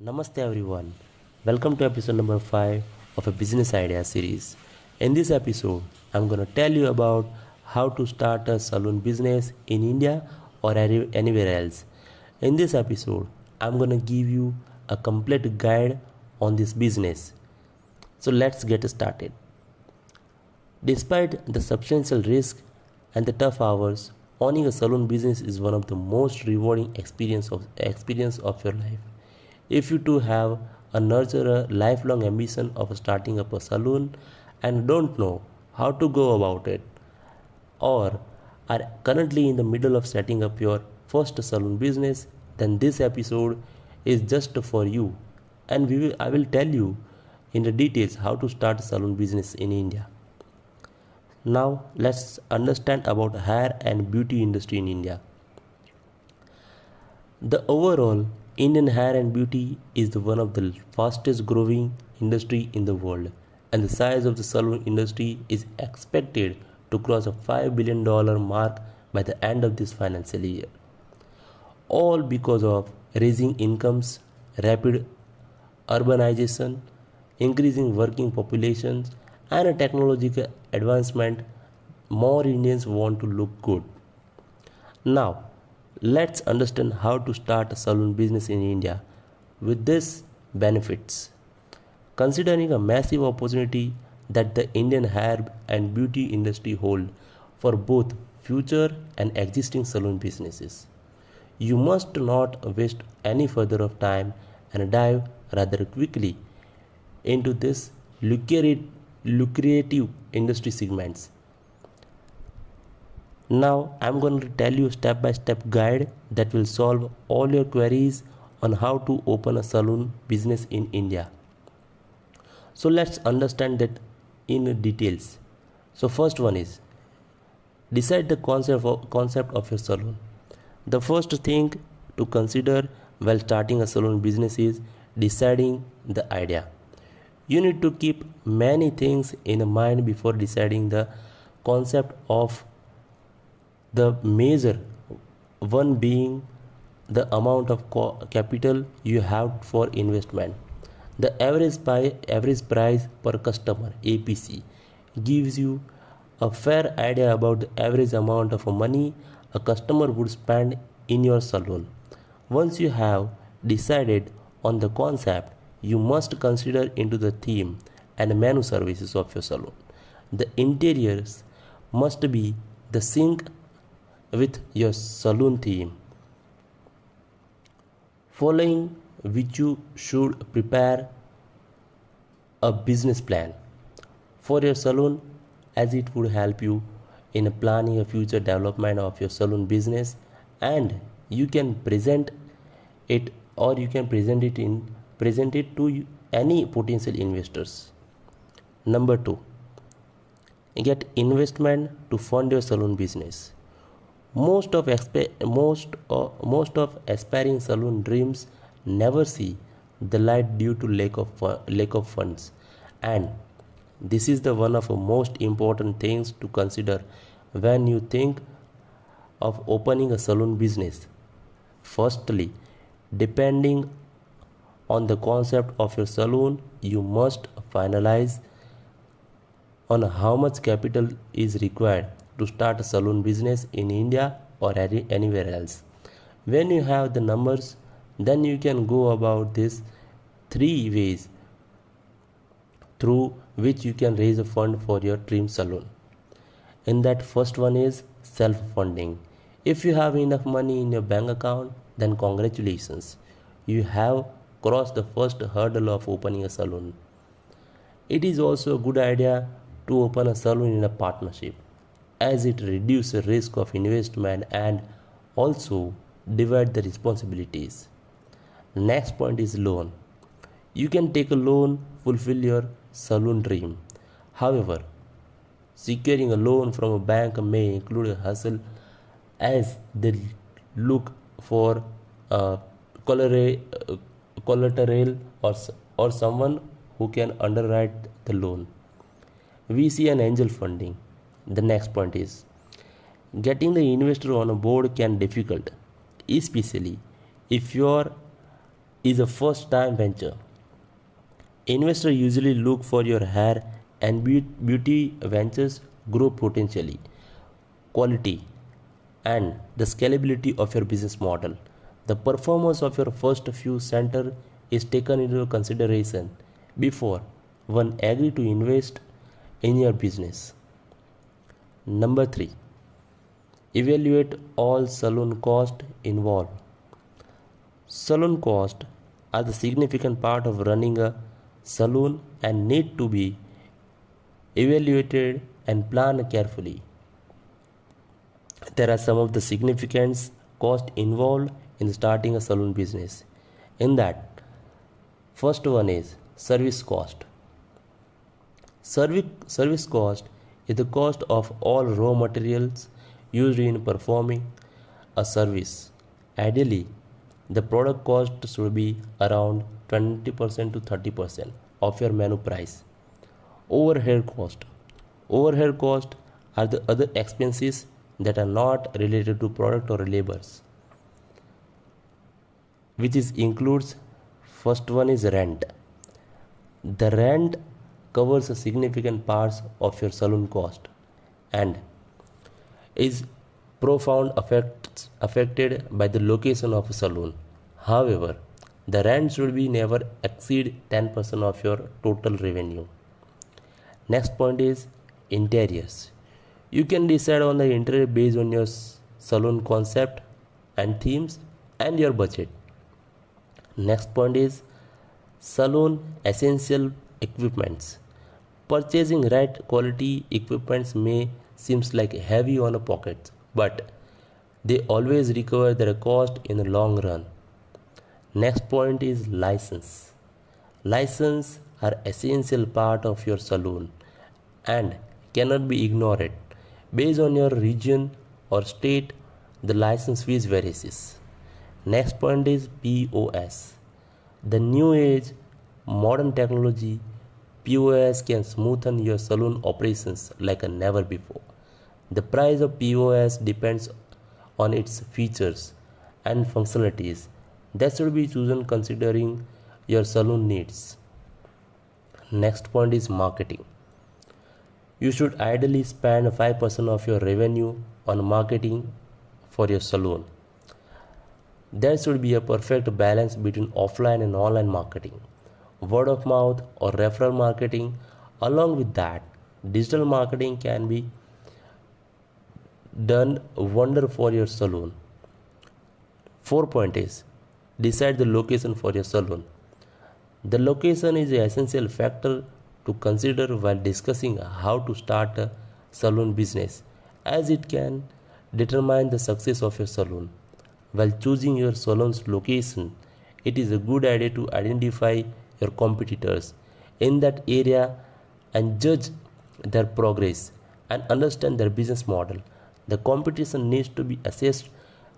Namaste everyone. Welcome to episode number 5 of a business idea series. In this episode, I'm going to tell you about how to start a salon business in India or anywhere else. In this episode, I'm going to give you a complete guide on this business. So let's get started. Despite the substantial risk and the tough hours, owning a salon business is one of the most rewarding experience of your life. If you too have a nurture a lifelong ambition of starting up a salon and don't know how to go about it, or are currently in the middle of setting up your first salon business, then this episode is just for you. And I will tell you in the details how to start a salon business in India. Now let's understand about hair and beauty industry in India. The overall Indian hair and beauty is one of the fastest growing industry in the world, and the size of the salon industry is expected to cross a $5 billion mark by the end of this financial year. All because of raising incomes, rapid urbanization, increasing working populations, and a technological advancement. More Indians want to look good. Now, let's understand how to start a salon business in India with these benefits. Considering a massive opportunity that the Indian hair and beauty industry hold for both future and existing salon businesses, you must not waste any further of time and dive rather quickly into this lucrative industry segments. Now I'm going to tell you a step by step guide that will solve all your queries on how to open a salon business in India. So let's understand that in details. So first one is decide the concept of your salon. The first thing to consider while starting a salon business is deciding the idea. You need to keep many things in mind before deciding the concept of the measure, one being the amount of capital you have for investment. The average price per customer APC gives you a fair idea about the average amount of money a customer would spend in your salon. Once you have decided on the concept, you must consider into the theme and menu services of your salon. The interiors must be the sync with your salon theme, following which you should prepare a business plan for your salon, as it would help you in planning a future development of your salon business, and you can present it or you can present it to any potential investors. Number 2, get investment to fund your salon business. Most of aspiring salon dreams never see the light due to lack of funds, and this is the one of the most important things to consider when you think of opening a salon business. Firstly, depending on the concept of your salon, you must finalize on how much capital is required to start a salon business in India or anywhere else. When you have the numbers, then you can go about this three ways through which you can raise a fund for your dream salon. In that, first one is self-funding. If you have enough money in your bank account, then congratulations, you have crossed the first hurdle of opening a salon. It is also a good idea to open a salon in a partnership, as it reduces risk of investment and also divide the responsibilities. Next point is loan. You can take a loan fulfill your salon dream. However, securing a loan from a bank may include a hassle, as they look for a collateral or someone who can underwrite the loan. VC and angel funding. The next point is getting the investor on a board can difficult, especially if your is a first time venture. Investors usually look for your hair and beauty ventures grow potentially, quality, and the scalability of your business model. The performance of your first few center is taken into consideration before one agree to invest in your business. Number 3. Evaluate all salon costs involved. Salon costs are the significant part of running a salon and need to be evaluated and planned carefully. There are some of the significant costs involved in starting a salon business. In that, first one is service cost. Service cost is the cost of all raw materials used in performing a service. Ideally, the product cost should be around 20% to 30% of your menu price. Overhead cost. Overhead cost are the other expenses that are not related to product or labors, which is includes first one is rent. The rent covers a significant parts of your salon cost and is affected by the location of a salon. However, the rent should be never exceed 10% of your total revenue. Next point is interiors. You can decide on the interior based on your salon concept and themes and your budget. Next point is salon essential equipments. Purchasing right quality equipments may seems like heavy on a pocket, but they always recover their cost in the long run. Next point is license. License are essential part of your salon and cannot be ignored. Based on your region or state, the license fees varies. Next point is POS. The new age modern technology POS can smoothen your salon operations like never before. The price of POS depends on its features and functionalities that should be chosen considering your salon needs. Next point is marketing. You should ideally spend 5% of your revenue on marketing for your salon. There should be a perfect balance between offline and online marketing, word of mouth or referral marketing. Along with that, digital marketing can be done wonder for your salon. 4 point is decide the location for your salon. The location is an essential factor to consider while discussing how to start a salon business, as it can determine the success of your salon. While choosing your salon's location, it is a good idea to identify your competitors in that area and judge their progress and understand their business model. The competition needs to be assessed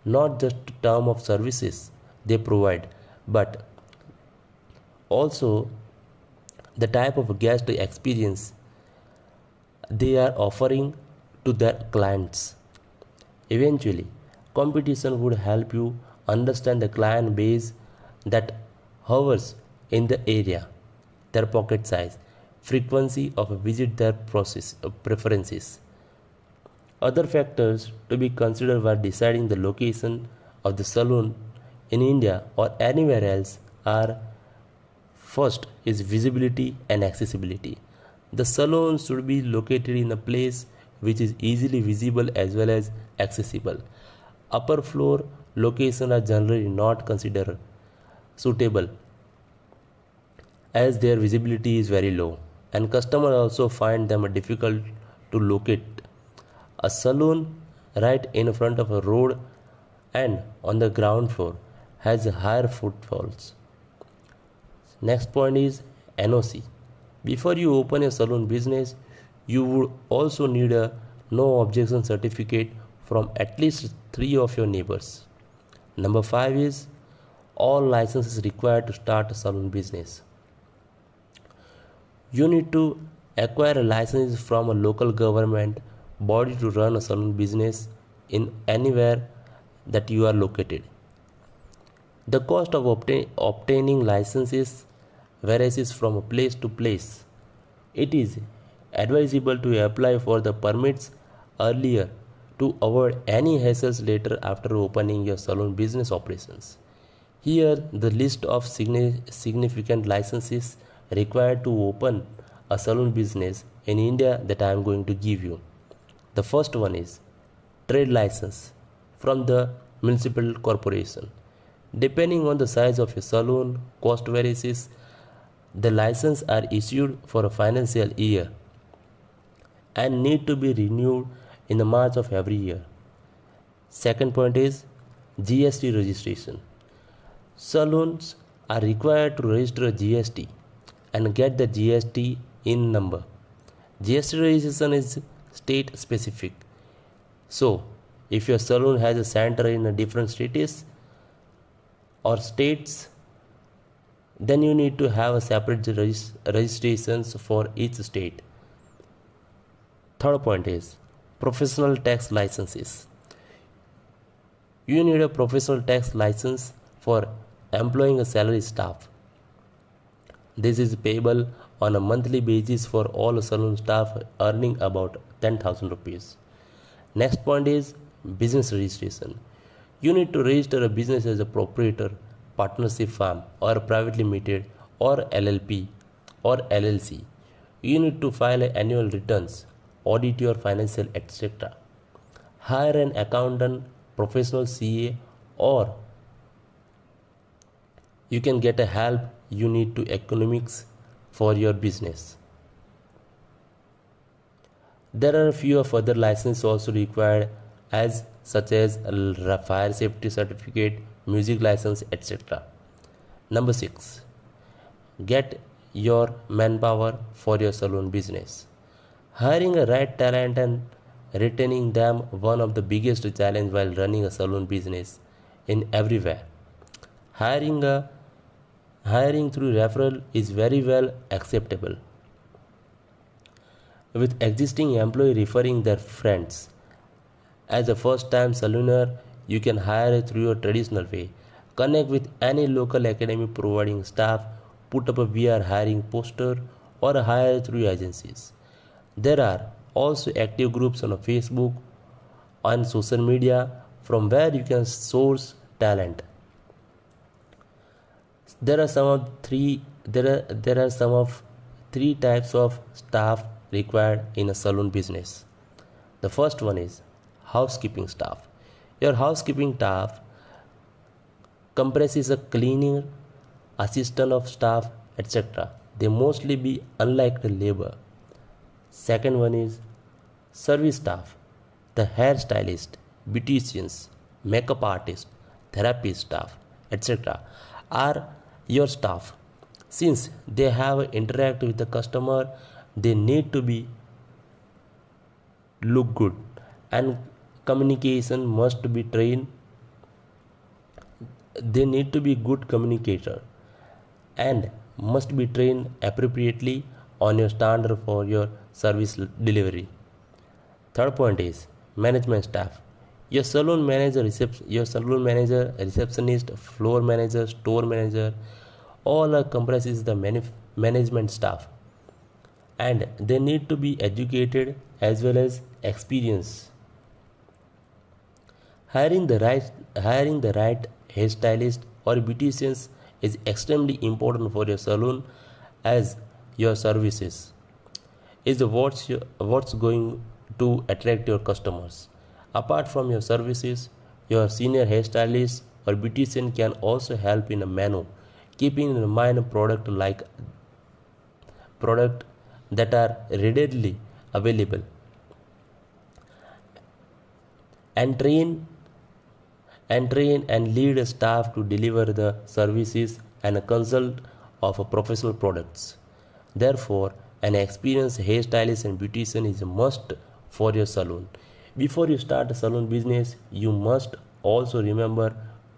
not just in terms of services they provide, but also the type of guest experience they are offering to their clients. Eventually, competition would help you understand the client base that hovers in the area, their pocket size, frequency of visit, their process preferences. Other factors to be considered while deciding the location of the salon in India or anywhere else are: first is visibility and accessibility. The salon should be located in a place which is easily visible as well as accessible. Upper floor locations are generally not considered suitable as their visibility is very low and customers also find them difficult to locate. A salon right in front of a road and on the ground floor has higher footfalls. Next point is NOC. Before you open a salon business, you would also need a no objection certificate from at least 3 of your neighbors. Number 5 is all licenses required to start a salon business. You need to acquire a license from a local government body to run a salon business in anywhere that you are located. The cost of obtaining licenses varies from place to place. It is advisable to apply for the permits earlier to avoid any hassles later after opening your salon business operations. Here, the list of significant licenses required to open a salon business in India that I am going to give you. The first one is trade license from the municipal corporation. Depending on the size of your salon, cost varies. The license are issued for a financial year and need to be renewed in the March of every year. Second point is GST registration. Salons are required to register a GST and get the GST in number. GST registration is state specific. So, if your salon has a center in a different states or states, then you need to have a separate registrations for each state. Third point is professional tax licenses. You need a professional tax license for employing a salary staff. This is payable on a monthly basis for all salon staff earning about 10,000 rupees. Next point is business registration. You need to register a business as a proprietor, partnership firm, or privately limited, or LLP or LLC. You need to file annual returns, audit your financial, etc. Hire an accountant, professional CA, or you can get a help you need to economics for your business. There are a few of other licenses also required as such as a fire safety certificate, music license, etc. Number 6. Get your manpower for your salon business. Hiring a right talent and retaining them one of the biggest challenge while running a salon business in everywhere. Hiring through referral is very well acceptable, with existing employee referring their friends. As a first-time salooner, you can hire through a traditional way. Connect with any local academy providing staff, put up a "We are hiring" poster, or hire through agencies. There are also active groups on Facebook and social media from where you can source talent. There are some of three types of staff required in a salon business. The first one is housekeeping staff. Your housekeeping staff comprises a cleaner, assistant of staff, etc. They mostly be unlike the labor. Second one is service staff. The hairstylist, beauticians, makeup artist, therapist staff, etc. are your staff. Since they have interact with the customer, they need to be look good and communication must be trained. They need to be good communicator and must be trained appropriately on your standard for your service delivery. Third point is management staff. Your salon manager, receptionist, floor manager, store manager, all are comprises the management staff, and they need to be educated as well as experienced. Hiring the right hairstylist or beauticians is extremely important for your salon, as your services is what's going to attract your customers. Apart from your services, your senior hairstylist or beautician can also help in a menu, keeping in mind product that are readily available, and train and lead staff to deliver the services and consult of professional products. Therefore, an experienced hairstylist and beautician is a must for your salon. Before you start a salon business, you must also remember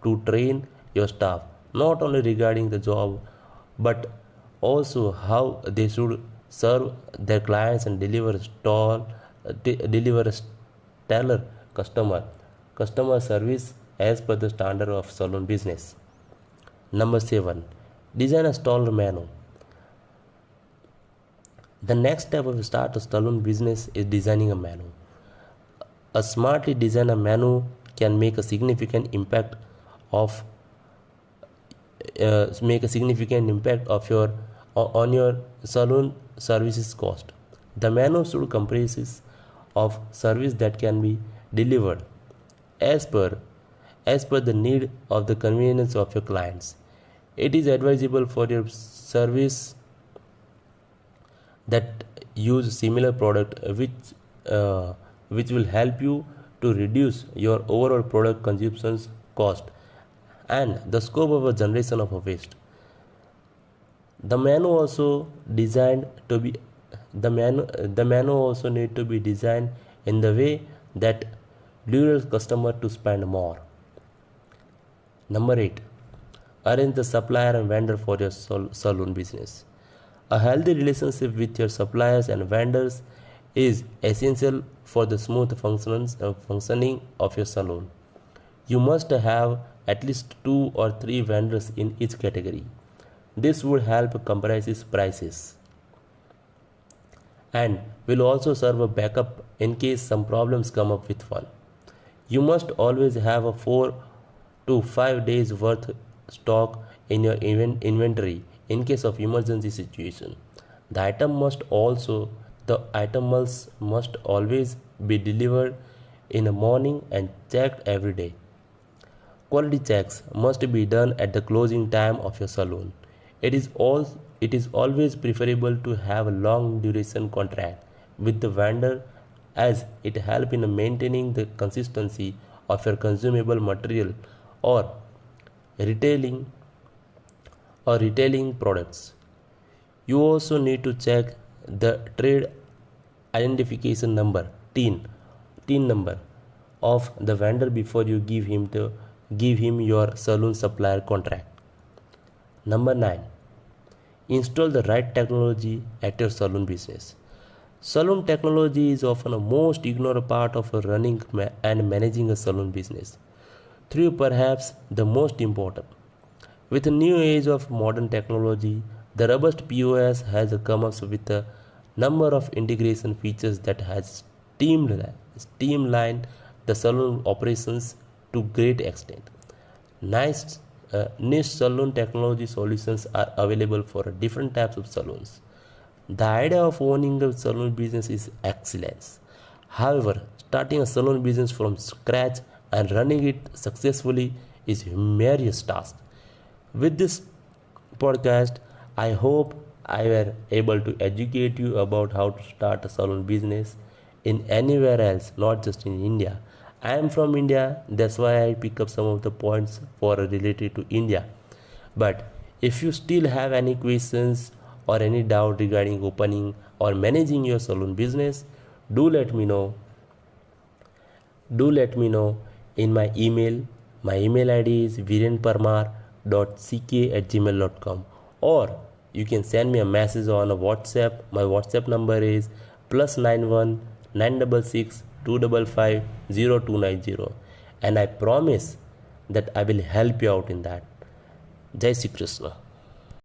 to train your staff, not only regarding the job, but also how they should serve their clients and deliver stellar customer service as per the standard of salon business. Number 7. Design a stall menu. The next step of start a salon business is designing a menu. A smartly designed menu can make a significant impact of your on your salon services cost. The menu should comprise of service that can be delivered as per the need of the convenience of your clients. It is advisable for your service that use similar product which will help you to reduce your overall product consumption's cost and the scope of a generation of a waste. The menu also designed to be the menu also need to be designed in the way that lures customer to spend more. Number 8. Arrange the supplier and vendor for your salon business. A healthy relationship with your suppliers and vendors is essential for the smooth functioning of your salon. You must have at least 2 or 3 vendors in each category. This would help comprise prices and will also serve a backup in case some problems come up with one. You must always have a 4 to 5 days worth stock in your inventory in case of emergency situation. The items must always be delivered in the morning and checked every day. Quality checks must be done at the closing time of your salon. It is always preferable to have a long duration contract with the vendor as it helps in maintaining the consistency of your consumable material or retailing products. You also need to check the trade identification number TIN number of the vendor before you give him your salon supplier contract. Number 9. Install the right technology at your salon business. Salon technology is often a most ignored part of running and managing a salon business. Through perhaps the most important. With the new age of modern technology, the robust POS has come up with a number of integration features that has streamlined the salon operations to great extent. Niche salon technology solutions are available for different types of salons. The idea of owning a salon business is excellent. However, starting a salon business from scratch and running it successfully is a humongous task. With this podcast, I hope I were able to educate you about how to start a salon business in anywhere else, not just in India. I am from India, that's why I pick up some of the points for related to India. But if you still have any questions or any doubt regarding opening or managing your salon business, do let me know. In my email. My email ID is virenparmar.ck@gmail.com, or you can send me a message on a WhatsApp. My WhatsApp number is +91 966 255 0290, and I promise that I will help you out in that. Jai Shri Krishna.